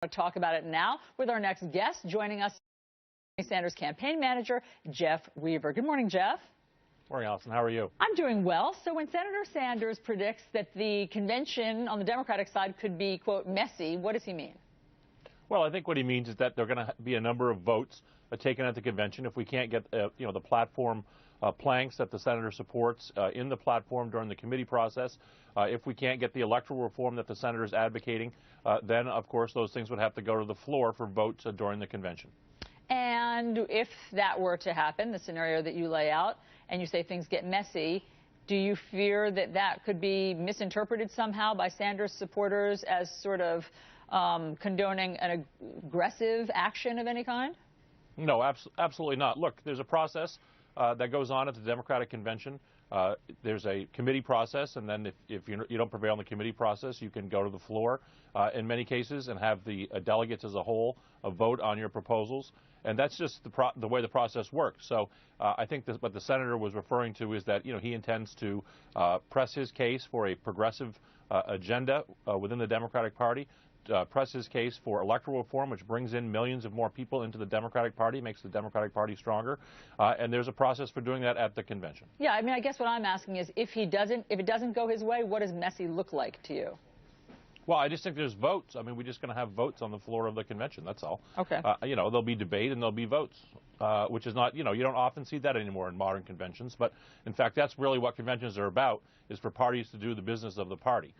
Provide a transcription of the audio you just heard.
To talk about it now with our next guest. Joining us, Sanders campaign manager, Jeff Weaver. Good morning, Jeff. Morning, Allison. How are you? I'm doing well. So when Senator Sanders predicts that the convention on the Democratic side could be, quote, messy, what does he mean? Well, I think what he means is that there are going to be a number of votes taken at the convention. If we can't get, the platform planks that the senator supports in the platform during the committee process, if we can't get the electoral reform that the senator is advocating, then, of course, those things would have to go to the floor for votes during the convention. And if that were to happen, the scenario that you lay out, and you say things get messy, do you fear that that could be misinterpreted somehow by Sanders supporters as sort of condoning an aggressive action of any kind? No, absolutely not. Look, there's a process that goes on at the Democratic convention. There's a committee process, and then if you don't prevail in the committee process, you can go to the floor in many cases and have the delegates as a whole vote on your proposals. And that's just the way the process works. So I think what the senator was referring to is that he intends to press his case for a progressive agenda within the Democratic Party. Press his case for electoral reform, which brings in millions of more people into the Democratic Party, makes the Democratic Party stronger, and there's a process for doing that at the convention. Yeah, I mean, I guess what I'm asking is, if it doesn't go his way, what does messy look like to you? Well, I just think there's votes. I mean, we're just going to have votes on the floor of the convention. That's all. Okay. There'll be debate and there'll be votes, which is not, you don't often see that anymore in modern conventions. But in fact, that's really what conventions are about, is for parties to do the business of the party.